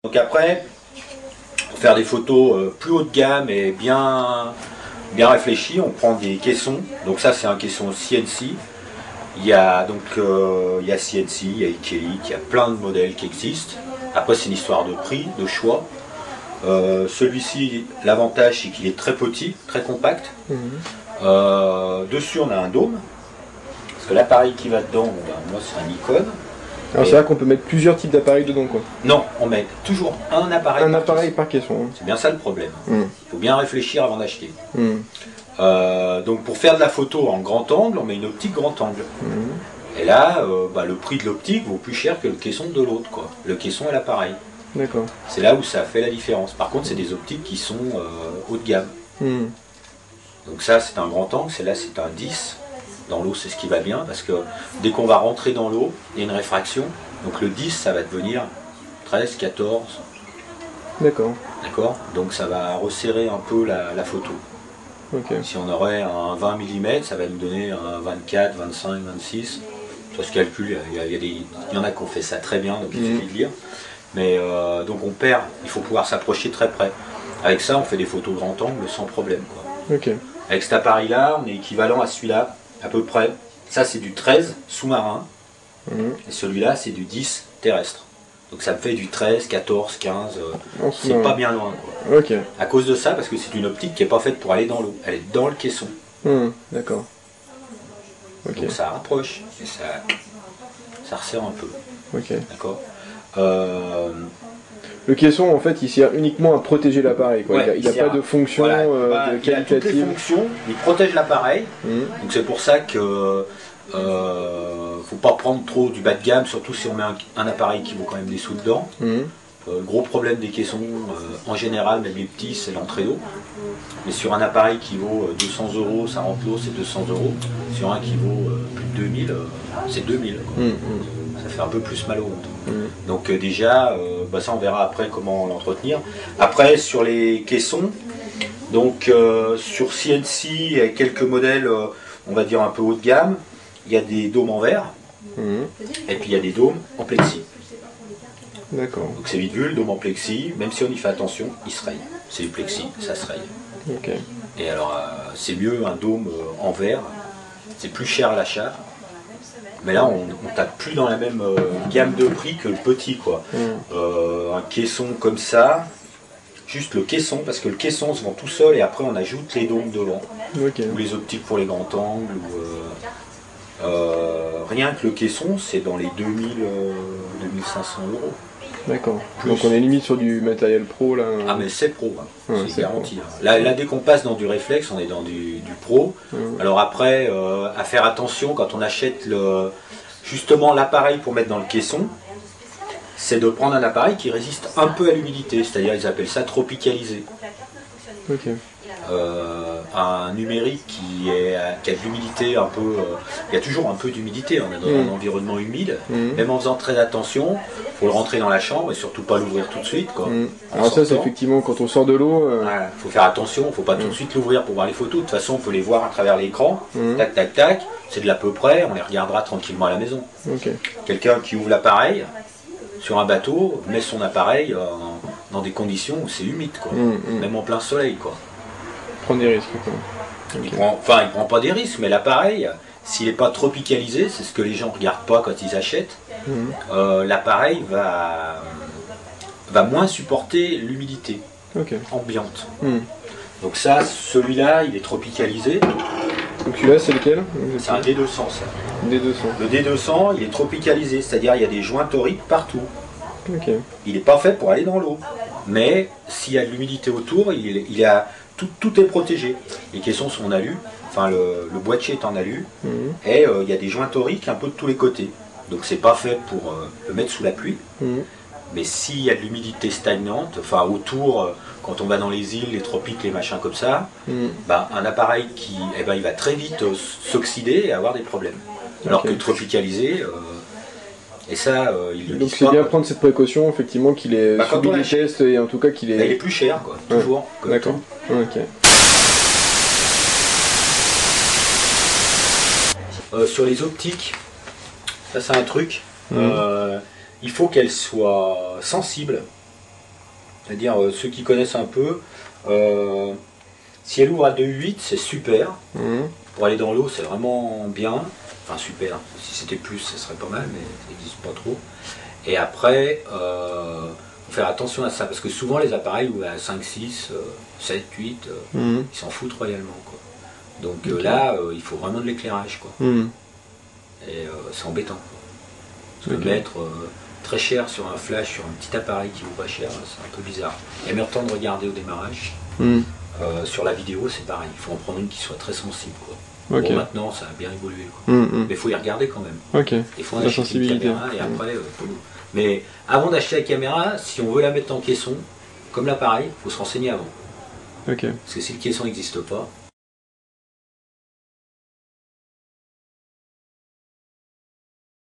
Donc après, pour faire des photos plus haut de gamme et bien réfléchies, on prend des caissons. Donc ça c'est un caisson CNC. Il y a CNC, il y a Ikelic, il y a plein de modèles qui existent. Après c'est une histoire de prix, de choix. Celui-ci, l'avantage c'est qu'il est très petit, très compact. Dessus on a un dôme. Parce que l'appareil qui va dedans, moi c'est un Nikon. Alors c'est vrai qu'on peut mettre plusieurs types d'appareils dedans quoi. Non, on met toujours un appareil par caisson. C'est bien ça le problème. Il faut bien réfléchir avant d'acheter. Donc pour faire de la photo en grand angle, on met une optique grand angle. Et là, le prix de l'optique vaut plus cher que le caisson de l'autre, quoi. Le caisson et l'appareil. D'accord. C'est là où ça fait la différence. Par contre, c'est des optiques qui sont haut de gamme. Donc ça, c'est un grand angle. Là, c'est un 10. Dans l'eau, c'est ce qui va bien, parce que dès qu'on va rentrer dans l'eau, il y a une réfraction. Donc le 10, ça va devenir 13, 14. D'accord. D'accord. Donc ça va resserrer un peu la photo. Okay. Si on aurait un 20 mm, ça va nous donner un 24, 25, 26. Ça se calcule, il y en a qui ont fait ça très bien, donc il suffit de lire. Mais donc on perd, il faut pouvoir s'approcher très près. Avec ça, on fait des photos grand angle sans problème, quoi. Okay. Avec cet appareil-là, on est équivalent à celui-là, à peu près. Ça, c'est du 13 sous-marin. Et celui-là, c'est du 10 terrestre. Donc ça me fait du 13, 14, 15. C'est pas bien loin, quoi. Okay. À cause de ça, parce que c'est une optique qui n'est pas faite pour aller dans l'eau. Elle est dans le caisson. D'accord. Okay. Donc ça rapproche et ça resserre un peu. Okay. D'accord. Le caisson, en fait, il sert uniquement à protéger l'appareil. Ouais, il n'a pas de fonction qualitative. Il a toutes les fonctions, il protège l'appareil. Donc c'est pour ça que faut pas prendre trop du bas de gamme, surtout si on met un appareil qui vaut quand même des sous dedans. Le gros problème des caissons, en général, même les petits, c'est l'entrée d'eau. Mais sur un appareil qui vaut 200 €, ça rentre l'eau, c'est 200 €. Sur un qui vaut plus de 2000, c'est 2000. Ça fait un peu plus mal au ventre. Donc déjà, ça on verra après comment l'entretenir. Après, sur les caissons, donc sur CNC, il y a quelques modèles, on va dire un peu haut de gamme. Il y a des dômes en verre, et puis il y a des dômes en plexi. D'accord. Donc c'est vite vu, le dôme en plexi, même si on y fait attention, il se raye. C'est du plexi, ça se raye. Okay. Et alors c'est mieux un dôme en verre, c'est plus cher à l'achat. Mais là on tape plus dans la même gamme de prix que le petit, quoi. Un caisson comme ça, juste le caisson, parce que le caisson se vend tout seul et après on ajoute les dômes devant. Okay. Ou les optiques pour les grands angles. Rien que le caisson, c'est dans les 2000, 2500 €. D'accord. Donc on est limite sur du matériel pro là. Ah mais c'est pro, hein. C'est garanti. Là dès qu'on passe dans du réflexe, on est dans du pro. Alors après, à faire attention quand on achète justement l'appareil pour mettre dans le caisson, c'est de prendre un appareil qui résiste un peu à l'humidité, c'est-à-dire ils appellent ça tropicalisé. Okay. Un numérique qui a de l'humidité un peu, il y a toujours un peu d'humidité, on est dans un environnement humide, même en faisant très attention, il faut le rentrer dans la chambre et surtout pas l'ouvrir tout de suite, quoi. Alors ça c'est effectivement quand on sort de l'eau. Il faut faire attention, il ne faut pas tout de suite l'ouvrir pour voir les photos, de toute façon on peut les voir à travers l'écran, tac tac tac, c'est de l'à peu près, on les regardera tranquillement à la maison. Okay. Quelqu'un qui ouvre l'appareil sur un bateau met son appareil dans des conditions où c'est humide, quoi. Même en plein soleil, quoi. Prendre des risques, quoi. Okay. Il prend pas des risques, mais l'appareil, s'il n'est pas tropicalisé, c'est ce que les gens ne regardent pas quand ils achètent, l'appareil va moins supporter l'humidité ambiante. Donc ça, celui-là, il est tropicalisé. Donc celui-là, c'est lequel? C'est un D200, ça. D200. Le D200, il est tropicalisé, c'est-à-dire il y a des joints toriques partout. Okay. Il n'est pas fait pour aller dans l'eau. Mais s'il y a de l'humidité autour, tout est protégé. Les caissons sont en alu, enfin le boîtier est en alu, et il y a des joints toriques un peu de tous les côtés. Donc c'est pas fait pour le mettre sous la pluie. Mais s'il y a de l'humidité stagnante, enfin autour, quand on va dans les îles, les tropiques, les machins comme ça, un appareil il va très vite s'oxyder et avoir des problèmes. Alors que tropicalisé, et ça, il le donc dit c'est pas, bien quoi. prendre cette précaution, effectivement, qu'il est subi des tests et en tout cas qu'il est... Il est plus cher, quoi, toujours. D'accord. Okay. Sur les optiques, ça c'est un truc, il faut qu'elles soient sensibles C'est-à-dire ceux qui connaissent un peu, si elle ouvre à 2.8, c'est super. Pour aller dans l'eau, c'est vraiment bien. Enfin super, si c'était plus, ce serait pas mal, mais ça n'existe pas trop. Et après, faut faire attention à ça, parce que souvent les appareils ouvrent à 5, 6, 7, 8, ils s'en foutent royalement, quoi. Donc là, il faut vraiment de l'éclairage, quoi. Et c'est embêtant, quoi. Parce que mettre très cher sur un flash, sur un petit appareil qui vaut pas cher, c'est un peu bizarre. Il y a meilleur temps de regarder au démarrage. Sur la vidéo, c'est pareil, il faut en prendre une qui soit très sensible, quoi. Bon, maintenant, ça a bien évolué, quoi. Mais il faut y regarder quand même. Il faut en acheter une caméra et après, mais avant d'acheter la caméra, si on veut la mettre en caisson, comme l'appareil, il faut se renseigner avant. Parce que si le caisson n'existe pas,